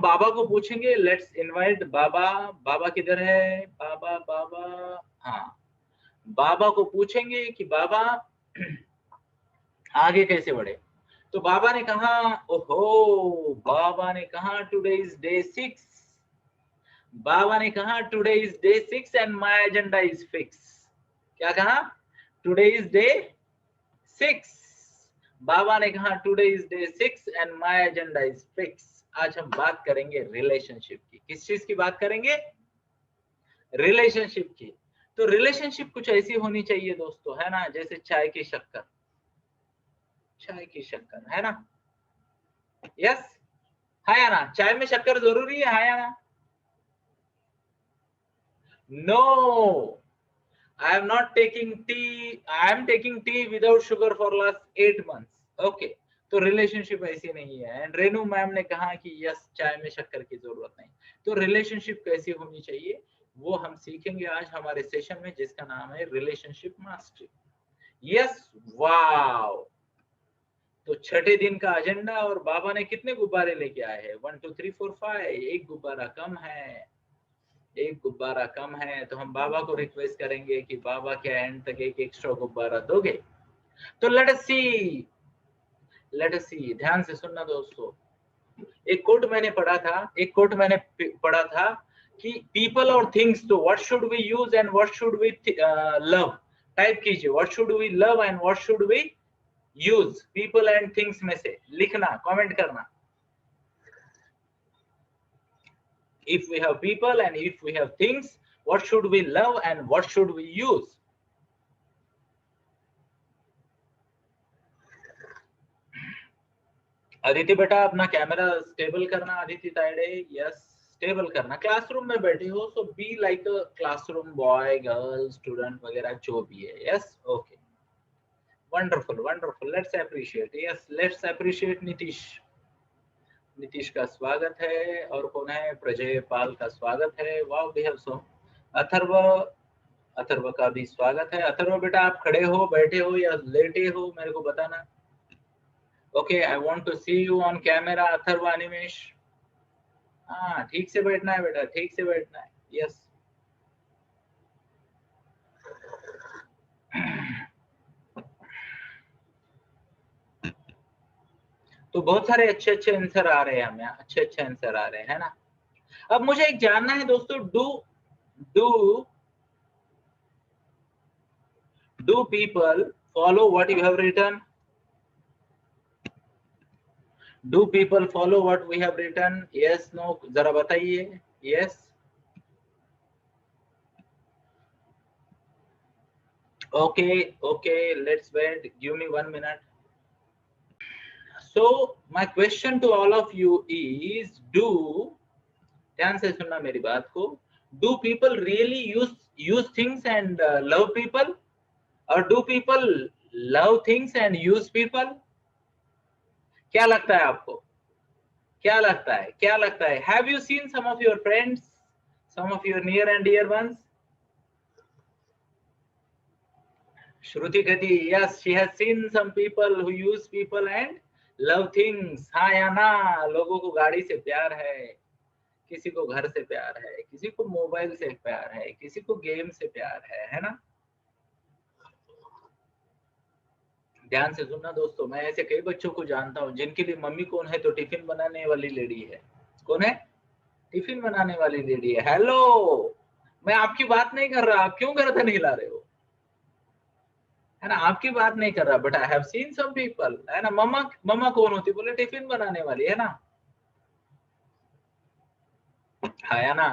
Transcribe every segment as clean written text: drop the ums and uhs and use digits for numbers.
बाबा को पूछेंगे, let's invite बाबा। बाबा किधर है? बाबा बाबा, हाँ, बाबा को पूछेंगे कि बाबा आगे कैसे बढ़े। तो बाबा ने कहा, ओहो, बाबा ने कहा टुडे इज डे 6। बाबा ने कहा today is day 6 and my agenda is fix. क्या कहा? Today is day 6। बाबा ने कहा today is day 6 and my agenda is fix. आज हम बात करेंगे रिलेशनशिप की। किस चीज की बात करेंगे? रिलेशनशिप की। तो रिलेशनशिप कुछ ऐसी होनी चाहिए दोस्तों, है ना, जैसे चाय की शक्कर। चाय की शक्कर, है ना? यस, है या ना? चाय में शक्कर जरूरी है या ना? No, I am not taking tea. I am taking tea without sugar for last 8 months. Okay. तो रिलेशनशिप ऐसी नहीं है। एंड रेनू मैम ने कहा कि यस, चाय में शक्कर की जरूरत नहीं। तो रिलेशनशिप कैसी होनी चाहिए वो हम सीखेंगे आज हमारे सेशन में, जिसका नाम है रिलेशनशिप मास्टरी। यस, वाव। तो छठे दिन का एजेंडा, और बाबा ने कितने गुब्बारे लेके आए हैं? 1 2 3 4 5। एक गुब्बारा कम है, एक गुब्बारा कम है। तो हम बाबा को रिक्वेस्ट करेंगे कि बाबा क्या एंड तक एक एक्स्ट्रा गुब्बारा दोगे? तो लेट अस सी, लेट अस सी, ध्यान से सुनना दोस्तों। एक कोट मैंने पढ़ा था, एक कोट मैंने पढ़ा था कि पीपल और थिंग्स, तो what should we use and what should we love. Type कीजिए, what should we love and what should we use. People and things में से लिखना, कमेंट करना। If we have people and if we have things, what should we love and what should we use? Aditi बेटा अपना camera stable करना। Aditi Tayde, yes, stable करना। Classroom में बैठे हो so be like a classroom boy, girl, student वगैरह जो भी है। Yes, okay, wonderful wonderful. Let's appreciate, yes, let's appreciate Nitish. Nitish का स्वागत है। और कौन है? प्रजय पाल का स्वागत है। Wow, we have so. Atharva, Atharva का भी स्वागत है। अथर्व बेटा आप खड़े हो, बैठे हो या लेटे हो, मेरे को बताना। Okay, I want to see you on camera. Atharva, Animesh, हाँ, ठीक से बैठना है बेटा, ठीक से बैठना है। यस। तो बहुत सारे अच्छे अच्छे आंसर आ रहे हैं हमें, अच्छे अच्छे आंसर आ रहे हैं, है ना? अब मुझे एक जानना है दोस्तों, do do people follow what you have written? Do people follow what we have written? Yes, no, जरा बताइए। Yes, okay, let's wait, give me 1 minute. So my question to all of you is, do, ध्यान से सुनना मेरी बात को, do people really use things and love people, or do people love things and use people? क्या लगता है आपको? क्या लगता है? क्या लगता है? Have you seen some of your friends, some of your near and dear ones? Shruti Gati, yes, she has seen some people who use people and love things. हाँ या ना? लोगों को गाड़ी से प्यार है, किसी को घर से प्यार है, किसी को मोबाइल से प्यार है, किसी को गेम से प्यार है ना? ध्यान से सुनना दोस्तों, मैं ऐसे कई बच्चों को जानता हूँ जिनके लिए मम्मी कौन है? तो टिफिन बनाने वाली लेडी है। कौन है? टिफिन बनाने वाली लेडी है। हेलो, मैं आपकी बात नहीं कर रहा, आप क्यों गर्दन हिला रहे हो? है ना, आपकी बात नहीं कर रहा, but I have seen some people, है ना। मम्मा, मम्मा कौन होती? बोले टिफिन बनाने वाली, है ना? हाँ या ना?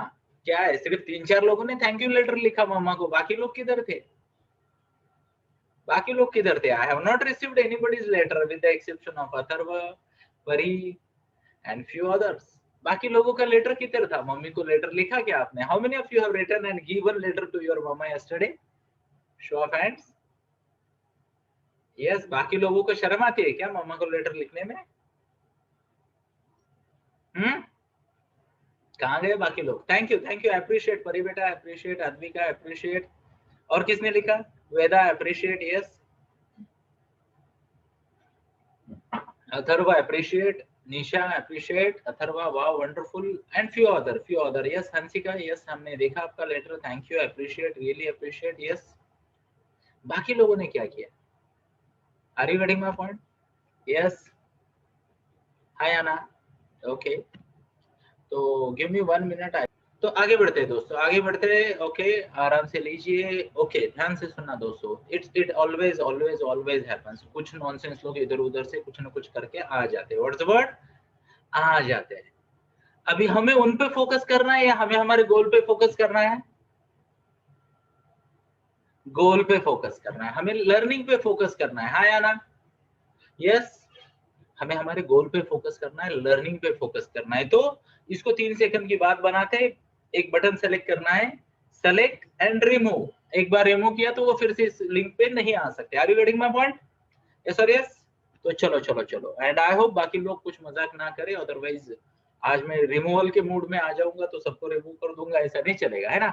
क्या है, सिर्फ 3-4 लोगों ने थैंक यू लेटर लिखा मम्मा को, बाकी लोग किधर थे? बाकी लोग किधर थे? I have not received anybody's letter with the exception of Atharva, Pari and few others. बाकी लोगों का लेटर किधर था? मम्मी को लेटर लिखा क्या आपने? How many of you have written and given letter to your mama yesterday? Show of hands. Yes, बाकी लोगों को शर्म आती है क्या मम्मा को लेटर लिखने में? कहाँ गए बाकी लोग? Thank you, thank you, appreciate Pari बेटा, अप्रिशिएट अद्विका, अप्रिशिएट। और किसने लिखा? Veda, appreciate, yes. Atharva, appreciate. Nisha appreciate, Atharva wow wonderful and few other yes, Hansika yes, हमने देखा आपका letter, thank you, appreciate, really appreciate, yes. बाकी लोगों ने क्या किया? Are you getting my point? Yes, hi Ana, okay. तो गिव मी 1 मिनट। तो आगे बढ़ते हैं दोस्तों, आगे बढ़ते हैं। ओके, आराम से लीजिए। ओके, ध्यान से सुनना दोस्तों। It always always always happens. कुछ नॉनसेंस लोग इधर उधर से कुछ ना कुछ करके आ जाते हैं। What's the word? आ जाते हैं। अभी हमें उन पे फोकस करना है या हमें हमारे गोल पे फोकस करना है? गोल पे फोकस करना है, हमें लर्निंग पे फोकस करना है। हाँ या ना? यस, हमें हमारे गोल पे फोकस करना है, लर्निंग पे फोकस करना है। तो इसको 3 सेकंड की बात बनाते हैं। एक बटन सेलेक्ट करना है, सेलेक्ट एंड रिमूव। एक बार रिमूव किया तो वो फिर से इस लिंक पे नहीं आ सकते। Are you getting my point? Yes और यस। तो चलो चलो चलो, एंड आई होप बाकी लोग कुछ मजाक ना करें, अदरवाइज आज मैं रिमूवल के मूड में आ जाऊंगा तो सबको रिमूव कर दूंगा, ऐसा नहीं चलेगा, है ना?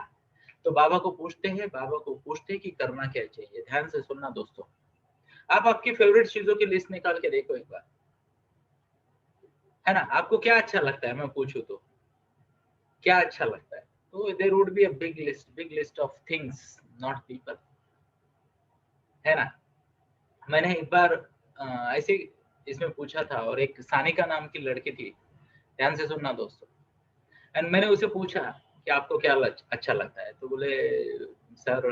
तो बाबा को पूछते हैं कि करना क्या चाहिए। ध्यान से सुनना दोस्तों। आप आपकी फेवरेट चीजों की लिस्ट निकाल के देखो एक बार, है ना? आपको क्या अच्छा लगता है, मैं पूछूं तो क्या अच्छा लगता है? तो there would be a big list of things, not people, है ना? मैंने एक बार ऐसे इसमें पूछा था, और एक सानिका नाम की लड़की थी। ध्यान से सुनना दोस्तों। एंड मैंने उसे पूछा कि आपको क्या अच्छा लगता है? तो बोले सर,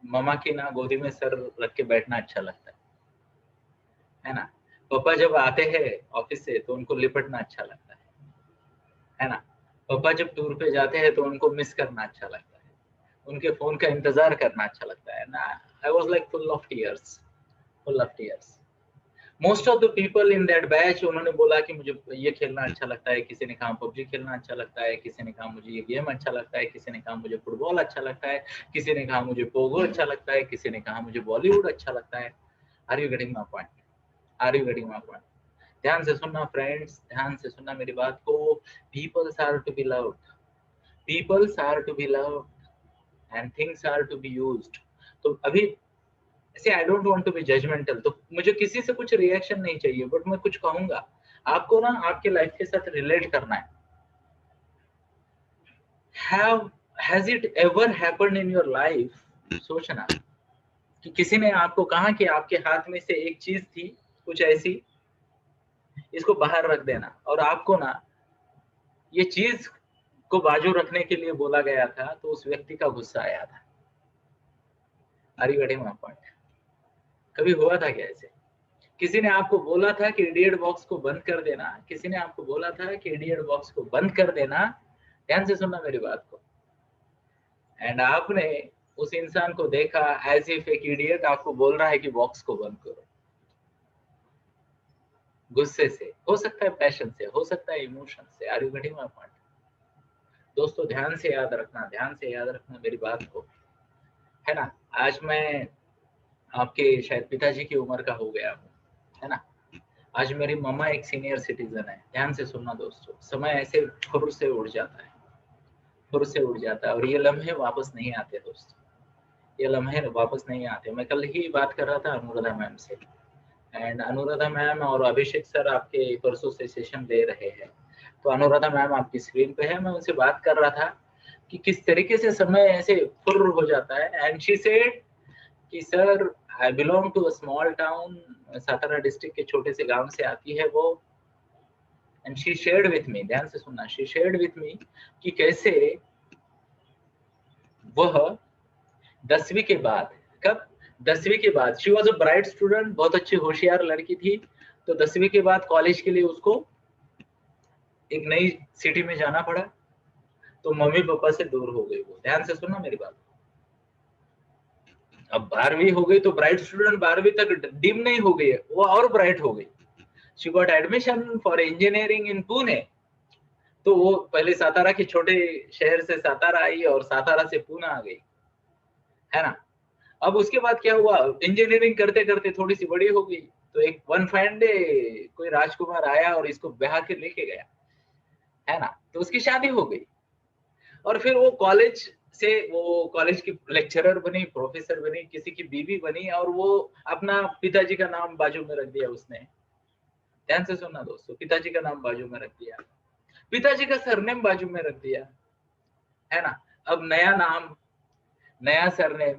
मम्मा की ना गोदी में सर रख के बैठना अच्छा लगता है ना? पापा जब आते हैं ऑफिस से तो उनको लिपटना अच्छा लगता है ना? पापा जब टूर पे जाते हैं तो उनको मिस करना अच्छा लगता है, उनके फोन का इंतजार करना अच्छा लगता है ना? I was like full of tears, full of tears. Most of the people in that batch, उन्होंने बोला कि मुझे ये खेलना अच्छा लगता है, किसी ने कहा पबजी खेलना अच्छा लगता है, किसी ने कहा मुझे ये गेम अच्छा लगता है, किसी ने कहा मुझे फुटबॉल अच्छा लगता है, किसी ने कहा मुझे पोगो अच्छा लगता है, किसी ने कहा मुझे बॉलीवुड अच्छा लगता है। Are you getting my point? Are you getting my point? ध्यान से सुनना फ्रेंड्स, ध्यान से सुनना मेरी बात को। Peoples are to be loved, peoples are to be loved and things are to be used. तो अभी ऐसे I don't want to be judgemental, तो मुझे किसी से कुछ रिएक्शन नहीं चाहिए, बट मैं कुछ कहूंगा आपको ना, आपके लाइफ के साथ रिलेट करना है। Has it ever happened in your life? सोचना कि किसी ने आपको कहा कि आपके हाथ में से एक चीज थी कुछ ऐसी, इसको बाहर रख देना, और आपको ना ये चीज को बाजू रखने के लिए बोला गया था, तो उस व्यक्ति का गुस्सा आया था। Are you getting my point? कभी हुआ था क्या ऐसे? किसी ने आपको बोला था कि इडियट बॉक्स को बंद कर देना, किसी ने आपको बोला था कि इडियट बॉक्स को बंद कर देना। ध्यान से सुनना मेरी बात को। एंड आपने उस इंसान को देखा एज इफ एक इडियट आपको बोल रहा है कि बॉक्स को बंद करो। गुस्से से, हो सकता है पैशन से, हो सकता है इमोशन से। Are you getting my point? दोस्तों ध्यान से याद रखना, ध्यान से याद रखना मेरी बात को, है ना? आज मैं आपके शायद पिताजी की उम्र का हो गया हूँ, है ना? आज मेरी मम्मा एक सीनियर सिटीजन है। ध्यान से सुनना दोस्तों, समय ऐसे फुर से उड़ जाता है, फुर से उड़ जाता है, और ये लम्हे वापस नहीं आते दोस्तों, ये लम्हे वापस नहीं आते। मैं कल ही बात कर रहा था अनुराधा मैम से, एंड अनुराधा मैम और अभिषेक सर आपके परसों से सेशन दे रहे हैं। तो अनुराधा मैम आपकी स्क्रीन पे है, मैं उनसे बात कर रहा था कि किस तरीके से समय ऐसे फुर हो जाता है। एंड शी सेड कि sir, I belong to a small town, Satara district के छोटे से गांव से आती है वो। And she shared with me, ध्यान से सुनना, शी शेयर्ड विथ मी कि कैसे वह 10वीं के बाद, कब? 10वीं के बाद, she was a bright student, बहुत अच्छी होशियार लड़की थी। तो 10वीं के बाद कॉलेज के लिए उसको एक नई सिटी में जाना पड़ा, तो मम्मी पापा से दूर हो गई वो। ध्यान से सुनना मेरी बात। अब 12वीं हो गई तो ब्राइट स्टूडेंट 12वीं तक डिम नहीं हो गई है, वो और ब्राइट हो गई। She got admission for engineering in Pune. तो वो पहले सातारा के छोटे शहर से सातारा आई और सातारा से पुणे आ गई, है ना? अब उसके बाद क्या हुआ, इंजीनियरिंग करते करते थोड़ी सी बड़ी हो गई, तो एक वन फाइन डे कोई राजकुमार आया और इसको ब्याह के लेके गया, है ना? तो उसकी शादी हो गई, और फिर वो कॉलेज से, वो कॉलेज की लेक्चरर बनी, प्रोफेसर बनी, किसी की बीवी बनी, और वो अपना पिताजी का नाम बाजू में रख दिया उसने, ध्यान से सुनना दोस्तों, पिताजी का नाम बाजू में रख दिया, पिताजी का सरनेम बाजू में रख दिया, है ना। अब नया नाम, नया सरनेम,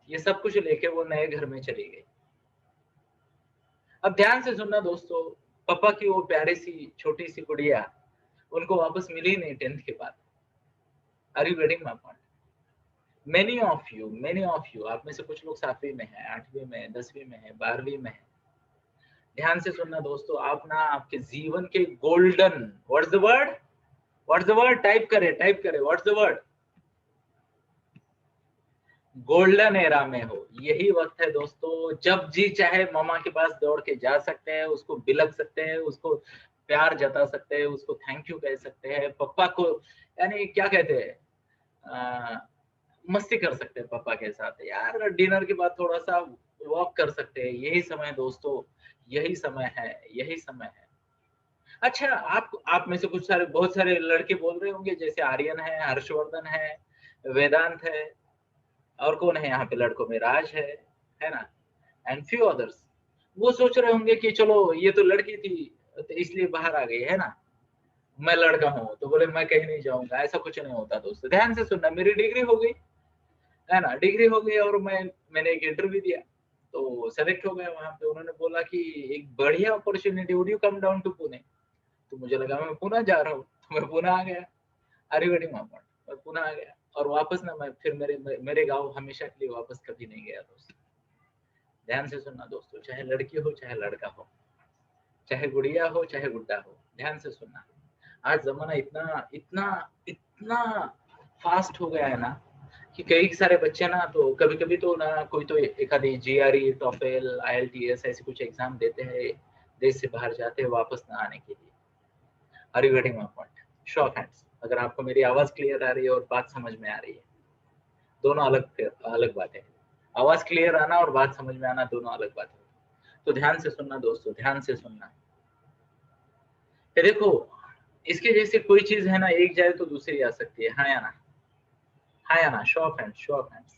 ये सब कुछ लेके वो नए घर में चली गई। अब ध्यान से सुनना दोस्तों, पापा की वो प्यारी सी छोटी सी गुड़िया उनको वापस मिली नहीं 10th के बाद। Are you getting my point? Many of you, आप में से कुछ लोग 7वीं में हैं, 8वीं में है, 10वीं में है, 12वीं में है। ध्यान से सुनना दोस्तों, आप ना आपके जीवन के golden, what's the word, what's the word, type करे, what's the word, golden era में हो। यही वक्त है दोस्तों, जब जी चाहे मामा के पास दौड़ के जा सकते हैं, उसको बिलक सकते हैं, उसको प्यार जता सकते हैं, उसको थैंक यू कह सकते हैं, पापा को यानी क्या कहते हैं, मस्ती कर सकते हैं पापा के साथ यार, डिनर के बाद थोड़ा सा वॉक कर सकते हैं। यही समय दोस्तों, यही समय है, यही समय है। अच्छा, आप में से कुछ सारे, बहुत सारे लड़के बोल रहे होंगे, जैसे आर्यन है, हर्षवर्धन है, वेदांत है, और कौन है यहाँ पे लड़कों में, राज है ना, एंड फ्यू अदर्स। वो सोच रहे होंगे कि चलो ये तो लड़की थी तो इसलिए बाहर आ गई, है ना, मैं लड़का हूँ तो बोले मैं कहीं नहीं जाऊंगा। ऐसा कुछ नहीं होता दोस्तों, ध्यान से सुनना। मेरी डिग्री हो गई, है ना, डिग्री हो गई और मैंने एक इंटरव्यू दिया तो सेलेक्ट हो गया। वहां पे उन्होंने बोला कि एक बढ़िया opportunity, would you come down to Pune. तो मुझे लगा मैं पुणे जा रहा हूँ, तो मैं पुणे आ गया। अरे वेडिंग मामा, मैं पुणे आ गया और वापस ना मैं फिर मेरे गांव हमेशा के लिए वापस कभी नहीं गया दोस्तों। ध्यान से सुनना दोस्तों, चाहे लड़की हो चाहे लड़का हो, चाहे गुड़िया हो चाहे गुड्डा हो, ध्यान से सुनना। आज जमाना इतना इतना इतना फास्ट हो गया है ना कि कई सारे बच्चे ना, तो कभी कभी तो ना कोई तो एक आधी जीआरई, टॉफेल, आईएलटीएस ऐसे कुछ एग्जाम देते हैं, देश से बाहर जाते हैं वापस ना आने के लिए। Are you getting my point? Show of hands अगर आपको मेरी आवाज क्लियर आ रही है और बात समझ में आ रही है। दोनों अलग अलग बातें, आवाज क्लियर आना और बात समझ में आना दोनों अलग बात है। तो ध्यान से सुनना दोस्तों, ध्यान से सुनना। ये देखो, इसके जैसे कोई चीज है ना, एक जाए तो दूसरी आ सकती है, हाँ या ना, हाँ या ना, show of hands, show of hands,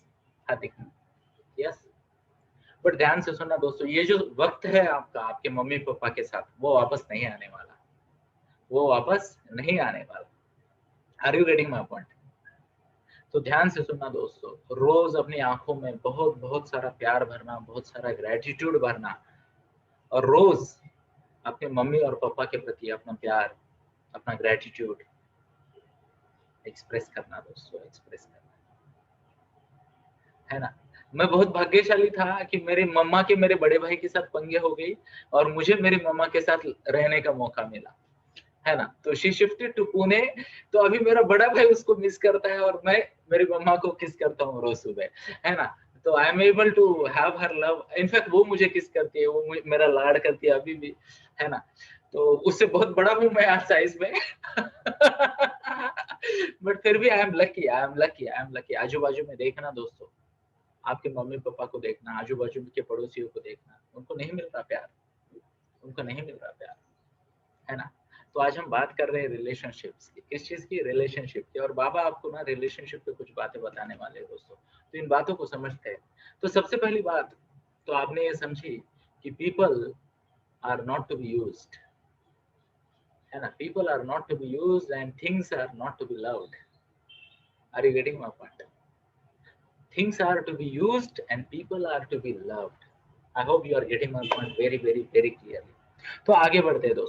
हाँ दिखना, यस। बट ध्यान से सुनना दोस्तों, ये जो वक्त है आपका आपके मम्मी पापा के साथ, वो वापस नहीं आने वाला, वो वापस नहीं आने वाला। Are you getting my point? तो ध्यान से सुनना दोस्तों, रोज अपनी आंखों में बहुत बहुत सारा प्यार भरना, बहुत सारा ग्रेटिट्यूड भरना, और रोज अपने मम्मी और पापा के प्रति अपना प्यार, अपना ग्रेटिट्यूड एक्सप्रेस करना दोस्तों, एक्सप्रेस करना, है ना। मैं बहुत भाग्यशाली था कि मेरे मम्मा के मेरे बड़े भाई के साथ पंगे हो गई और मुझे मेरी मम्मा के साथ रहने का मौका मिला, है ना। तो शी शिफ्टेड टू पुणे, तो अभी मेरा बड़ा भाई उसको मिस करता है और मैं मेरी मम्मा को किस करता हूँ रोज सुबह, है ना। तो I am able to have her love, in fact वो मुझे किस करती है, वो मेरा लाड करती है अभी भी, है ना। तो उससे बहुत बड़ा हूँ मैं आज साइज में बट फिर भी I am lucky, I am lucky, I am lucky. आजू बाजू में देखना दोस्तों, आपके मम्मी पापा को देखना, आजू बाजू के पड़ोसियों को देखना, उनको नहीं मिल रहा प्यार, उनको नहीं मिल रहा प्यार, है ना। तो आज हम बात कर रहे हैं रिलेशनशिप्स की, किस चीज की, रिलेशनशिप की। और बाबा आपको ना रिलेशनशिप पे कुछ बातें बताने वाले हैं दोस्तों, तो इन बातों को समझते हैं। तो सबसे पहली बात तो आपने ये समझी कि people are not to be used, है ना, people are not to be used and things are not to be loved. Are you getting my point? Things are to be used and people are to be loved. I hope you are getting my point very very very clearly. तो आगे बढ़ते हैं दोस्तों।